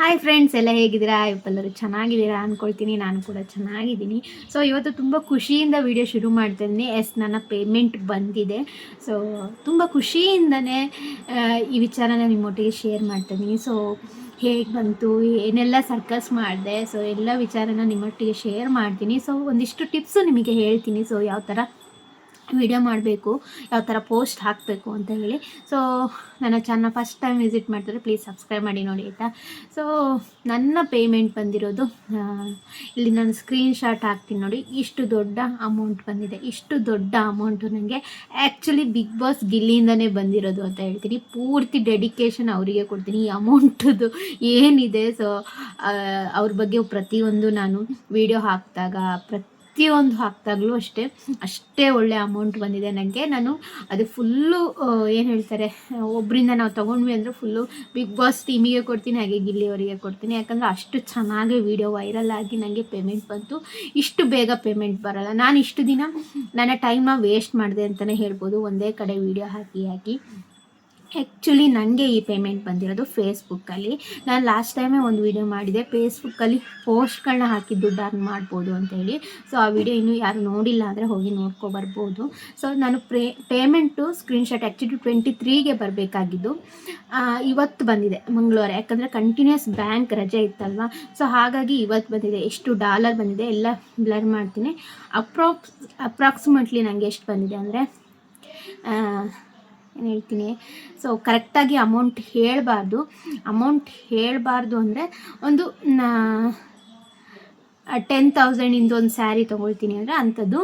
Hi friends, ಎಲ್ಲ ಹೇಗಿದ್ದೀರಾ? ಎಲ್ಲರೂ ಚೆನ್ನಾಗಿದ್ದೀರಾ ಅಂದ್ಕೊಳ್ತೀನಿ. ನಾನು ಕೂಡ ಚೆನ್ನಾಗಿದ್ದೀನಿ. ಸೊ ಇವತ್ತು ತುಂಬ ಖುಷಿಯಿಂದ ವಿಡಿಯೋ ಶುರು ಮಾಡ್ತಾಯಿದ್ದೀನಿ. ನನ್ನ ಪೇಮೆಂಟ್ ಬಂದಿದೆ. ಸೊ ತುಂಬ ಖುಷಿಯಿಂದನೇ ಈ ವಿಚಾರನ ನಿಮ್ಮೊಟ್ಟಿಗೆ ಶೇರ್ ಮಾಡ್ತಾಯಿದ್ದೀನಿ. ಸೊ ಹೇಗೆ ಬಂತು, ಏನೆಲ್ಲ ಸರ್ಕಸ್ ಮಾಡಿದೆ, ಸೊ ಎಲ್ಲ ವಿಚಾರನ ನಿಮ್ಮೊಟ್ಟಿಗೆ ಶೇರ್ ಮಾಡ್ತೀನಿ. ಸೊ ಒಂದಿಷ್ಟು ಟಿಪ್ಸು ನಿಮಗೆ ಹೇಳ್ತೀನಿ. ಸೊ ಯಾವ ಥರ ವಿಡಿಯೋ ಮಾಡಬೇಕು, ಯಾವ ಥರ ಪೋಸ್ಟ್ ಹಾಕಬೇಕು ಅಂತ ಹೇಳಿ. ಸೊ ನನ್ನ ಚಾನಲ್ ಫಸ್ಟ್ ಟೈಮ್ ವಿಸಿಟ್ ಮಾಡ್ತಾರೆ, ಪ್ಲೀಸ್ ಸಬ್ಸ್ಕ್ರೈಬ್ ಮಾಡಿ ನೋಡಿ ಆಯಿತಾ. ಸೊ ನನ್ನ ಪೇಮೆಂಟ್ ಬಂದಿರೋದು ಇಲ್ಲಿ ನಾನು ಸ್ಕ್ರೀನ್ಶಾಟ್ ಹಾಕ್ತೀನಿ ನೋಡಿ. ಇಷ್ಟು ದೊಡ್ಡ ಅಮೌಂಟ್ ಬಂದಿದೆ. ಇಷ್ಟು ದೊಡ್ಡ ಅಮೌಂಟು ನನಗೆ ಆ್ಯಕ್ಚುಲಿ ಬಿಗ್ ಬಾಸ್ ಗಿಲ್ಲಿಯಿಂದನೇ ಬಂದಿರೋದು ಅಂತ ಹೇಳ್ತೀನಿ. ಪೂರ್ತಿ ಡೆಡಿಕೇಶನ್ ಅವರಿಗೆ ಕೊಡ್ತೀನಿ. ಈ ಅಮೌಂಟದು ಏನಿದೆ, ಸೊ ಅವ್ರ ಬಗ್ಗೆ ಪ್ರತಿಯೊಂದು ನಾನು ವಿಡಿಯೋ ಹಾಕಿದಾಗ ಪ್ರತಿಯೊಂದು ಹಾಕಿದಾಗಲೂ ಅಷ್ಟೇ ಒಳ್ಳೆ ಅಮೌಂಟ್ ಬಂದಿದೆ ನನಗೆ. ನಾನು ಅದು ಫುಲ್ಲು ಏನು ಹೇಳ್ತಾರೆ, ಒಬ್ಬರಿಂದ ನಾವು ತೊಗೊಂಡ್ವಿ ಅಂದರೆ ಫುಲ್ಲು ಬಿಗ್ ಬಾಸ್ ಟೀಮಿಗೆ ಕೊಡ್ತೀನಿ, ಹಾಗೆ ಗಿಲ್ಲಿಯವರಿಗೆ ಕೊಡ್ತೀನಿ. ಯಾಕಂದರೆ ಅಷ್ಟು ಚೆನ್ನಾಗಿ ವಿಡಿಯೋ ವೈರಲ್ ಆಗಿ ನನಗೆ ಪೇಮೆಂಟ್ ಬಂತು. ಇಷ್ಟು ಬೇಗ ಪೇಮೆಂಟ್ ಬರೋಲ್ಲ. ನಾನು ಇಷ್ಟು ದಿನ ನನ್ನ ಟೈಮ್ನ ವೇಸ್ಟ್ ಮಾಡಿದೆ ಅಂತಲೇ ಹೇಳ್ಬೋದು, ಒಂದೇ ಕಡೆ ವಿಡಿಯೋ ಹಾಕಿ ಆ್ಯಕ್ಚುಲಿ ನನಗೆ ಈ ಪೇಮೆಂಟ್ ಬಂದಿರೋದು ಫೇಸ್ಬುಕ್ಕಲ್ಲಿ. ನಾನು ಲಾಸ್ಟ್ ಟೈಮೇ ಒಂದು ವಿಡಿಯೋ ಮಾಡಿದೆ, ಫೇಸ್ಬುಕ್ಕಲ್ಲಿ ಪೋಸ್ಟ್ಗಳನ್ನ ಹಾಕಿ ದುಡ್ಡು ಅರ್ನ್ ಮಾಡ್ಬೋದು ಅಂತೇಳಿ. ಸೊ ಆ ವಿಡಿಯೋ ಇನ್ನೂ ಯಾರು ನೋಡಿಲ್ಲ ಅಂದರೆ ಹೋಗಿ ನೋಡ್ಕೊಬರ್ಬೋದು. ಸೊ ನಾನು ಪೇಮೆಂಟು ಸ್ಕ್ರೀನ್ಶಾಟ್ ಆ್ಯಕ್ಚುಲಿ 23ಗೆ ಬರಬೇಕಾಗಿದ್ದು, ಇವತ್ತು ಬಂದಿದೆ ಮಂಗಳವಾರ. ಯಾಕಂದರೆ ಕಂಟಿನ್ಯೂಸ್ ಬ್ಯಾಂಕ್ ರಜೆ ಇತ್ತಲ್ವ, ಸೊ ಹಾಗಾಗಿ ಇವತ್ತು ಬಂದಿದೆ. ಎಷ್ಟು ಡಾಲರ್ ಬಂದಿದೆ ಎಲ್ಲ ಬ್ಲರ್ ಮಾಡ್ತೀನಿ. ಅಪ್ರಾಕ್ಸಿಮೇಟ್ಲಿ ನನಗೆ ಎಷ್ಟು ಬಂದಿದೆ ಅಂದರೆ ಏನು ಹೇಳ್ತೀನಿ, ಸೊ ಕರೆಕ್ಟಾಗಿ ಅಮೌಂಟ್ ಹೇಳಬಾರ್ದು ಅಂದರೆ ಒಂದು 10,000 ಒಂದು ಸ್ಯಾರಿ ತೊಗೊಳ್ತೀನಿ ಅಂದರೆ ಅಂಥದ್ದು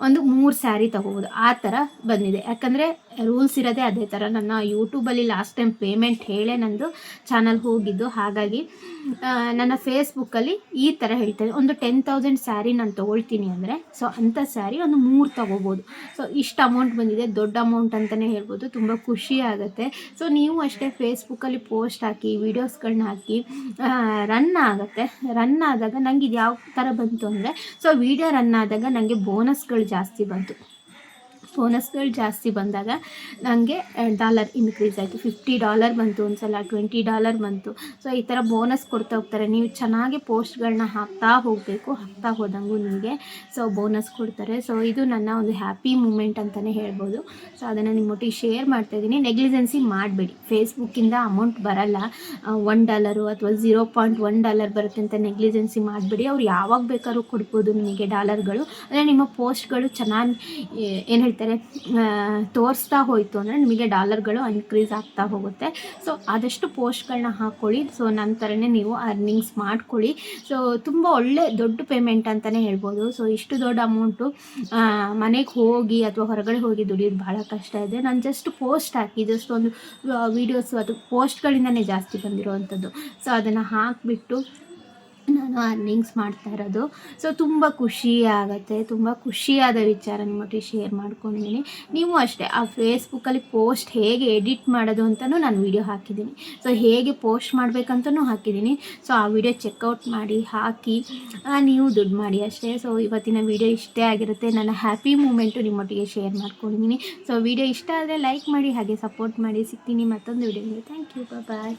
ಒಂದು 3 ಸ್ಯಾರಿ ತೊಗೋಬೋದು, ಆ ಥರ ಬಂದಿದೆ. ಯಾಕಂದರೆ ರೂಲ್ಸ್ ಇರೋದೇ ಅದೇ ಥರ. ನನ್ನ ಯೂಟ್ಯೂಬಲ್ಲಿ ಲಾಸ್ಟ್ ಟೈಮ್ ಪೇಮೆಂಟ್ ಹೇಳೇ ನಂದು ಚಾನಲ್ ಹೋಗಿದ್ದು. ಹಾಗಾಗಿ ನನ್ನ ಫೇಸ್ಬುಕ್ಕಲ್ಲಿ ಈ ಥರ ಹೇಳ್ತಾರೆ, ಒಂದು 10,000 ಸ್ಯಾರಿ ನಾನು ತೊಗೊಳ್ತೀನಿ ಅಂದರೆ ಸೊ ಅಂಥ ಸ್ಯಾರಿ ಒಂದು 3 ತೊಗೋಬೋದು. ಸೊ ಇಷ್ಟು ಅಮೌಂಟ್ ಬಂದಿದೆ, ದೊಡ್ಡ ಅಮೌಂಟ್ ಅಂತಲೇ ಹೇಳ್ಬೋದು. ತುಂಬ ಖುಷಿ ಆಗುತ್ತೆ. ಸೊ ನೀವು ಅಷ್ಟೇ ಫೇಸ್ಬುಕ್ಕಲ್ಲಿ ಪೋಸ್ಟ್ ಹಾಕಿ, ವೀಡಿಯೋಸ್ಗಳನ್ನ ಹಾಕಿ ರನ್ ಆದಾಗ ನನಗೆ ಇದು ಯಾವ ಥರ ಬಂತು ಅಂದರೆ, ಸೊ ವಿಡಿಯೋ ರನ್ ಆದಾಗ ನನಗೆ ಬೋನಸ್ಗಳು ಜಾಸ್ತಿ ಬಂದಾಗ ನನಗೆ ಡಾಲರ್ ಇನ್ಕ್ರೀಸ್ ಆಯಿತು. $50 ಬಂತು, ಒಂದು ಸಲ $20 ಬಂತು. ಸೊ ಈ ಥರ ಬೋನಸ್ ಕೊಡ್ತಾ ಹೋಗ್ತಾರೆ. ನೀವು ಚೆನ್ನಾಗಿ ಪೋಸ್ಟ್ಗಳನ್ನ ಹಾಕ್ತಾ ಹೋದಂಗೂ ನಿಮಗೆ ಸೊ ಬೋನಸ್ ಕೊಡ್ತಾರೆ. ಸೊ ಇದು ನನ್ನ ಒಂದು ಹ್ಯಾಪಿ ಮೂಮೆಂಟ್ ಅಂತಲೇ ಹೇಳ್ಬೋದು. ಸೊ ಅದನ್ನು ನಿಮ್ಮೊಟ್ಟಿಗೆ ಶೇರ್ ಮಾಡ್ತಾಯಿದ್ದೀನಿ. ನೆಗ್ಲಿಜೆನ್ಸಿ ಮಾಡಬೇಡಿ. ಫೇಸ್ಬುಕ್ಕಿಂದ ಅಮೌಂಟ್ ಬರಲ್ಲ, $1 ಅಥವಾ $0.1 ಬರುತ್ತೆ ಅಂತ ನೆಗ್ಲಿಜೆನ್ಸಿ ಮಾಡಬೇಡಿ. ಅವ್ರು ಯಾವಾಗ ಬೇಕಾದ್ರೂ ಕೊಡ್ಬೋದು ನಿಮಗೆ ಡಾಲರ್ಗಳು. ಅಂದರೆ ನಿಮ್ಮ ಪೋಸ್ಟ್ಗಳು ಚೆನ್ನಾಗಿ ಏನು ಹೇಳ್ತಾರೆ ತೋರಿಸ್ತಾ ಹೋಯಿತು ಅಂದರೆ ನಿಮಗೆ ಡಾಲರ್ಗಳು ಇನ್ಕ್ರೀಸ್ ಆಗ್ತಾ ಹೋಗುತ್ತೆ. ಸೊ ಆದಷ್ಟು ಪೋಸ್ಟ್ಗಳನ್ನ ಹಾಕ್ಕೊಳ್ಳಿ. ಸೊ ನಂತರನೇ ನೀವು ಅರ್ನಿಂಗ್ಸ್ ಮಾಡ್ಕೊಳ್ಳಿ. ಸೊ ತುಂಬ ಒಳ್ಳೆ ದೊಡ್ಡ ಪೇಮೆಂಟ್ ಅಂತಲೇ ಹೇಳ್ಬೋದು. ಸೊ ಇಷ್ಟು ದೊಡ್ಡ ಅಮೌಂಟು ಮನೆಗೆ ಹೋಗಿ ಅಥವಾ ಹೊರಗಡೆ ಹೋಗಿ ದುಡಿಯೋದು ಭಾಳ ಕಷ್ಟ ಇದೆ. ನಾನು ಜಸ್ಟ್ ಪೋಸ್ಟ್ ಹಾಕಿ ಜಸ್ಟ್ ಒಂದು ವೀಡಿಯೋಸು ಅದು ಪೋಸ್ಟ್ಗಳಿಂದನೇ ಜಾಸ್ತಿ ಬಂದಿರೋವಂಥದ್ದು. ಸೊ ಅದನ್ನು ಹಾಕಿಬಿಟ್ಟು ನಾನು ಅರ್ನಿಂಗ್ಸ್ ಮಾಡ್ತಾ ಇರೋದು. ಸೊ ತುಂಬ ಖುಷಿ ಆಗುತ್ತೆ. ತುಂಬ ಖುಷಿಯಾದ ವಿಚಾರ ನಿಮ್ಮೊಟ್ಟಿಗೆ ಶೇರ್ ಮಾಡ್ಕೊಂಡಿದ್ದೀನಿ. ನೀವು ಅಷ್ಟೇ ಆ ಫೇಸ್ಬುಕ್ಕಲ್ಲಿ ಪೋಸ್ಟ್ ಹೇಗೆ ಎಡಿಟ್ ಮಾಡೋದು ಅಂತಲೂ ನಾನು ವಿಡಿಯೋ ಹಾಕಿದ್ದೀನಿ. ಸೊ ಹೇಗೆ ಪೋಸ್ಟ್ ಮಾಡಬೇಕಂತಲೂ ಹಾಕಿದ್ದೀನಿ. ಸೊ ಆ ವಿಡಿಯೋ ಚೆಕ್ಔಟ್ ಮಾಡಿ ಹಾಕಿ ನೀವು ದುಡ್ಡು ಮಾಡಿ ಅಷ್ಟೇ. ಸೊ ಇವತ್ತಿನ ವಿಡಿಯೋ ಇಷ್ಟೇ ಆಗಿರುತ್ತೆ. ನನ್ನ ಹ್ಯಾಪಿ ಮೂಮೆಂಟು ನಿಮ್ಮೊಟ್ಟಿಗೆ ಶೇರ್ ಮಾಡ್ಕೊಂಡಿದ್ದೀನಿ. ಸೊ ವಿಡಿಯೋ ಇಷ್ಟ ಆದರೆ ಲೈಕ್ ಮಾಡಿ, ಹಾಗೆ ಸಪೋರ್ಟ್ ಮಾಡಿ. ಸಿಗ್ತೀನಿ ಮತ್ತೊಂದು ವಿಡಿಯೋಗೆ. Thank you, bye.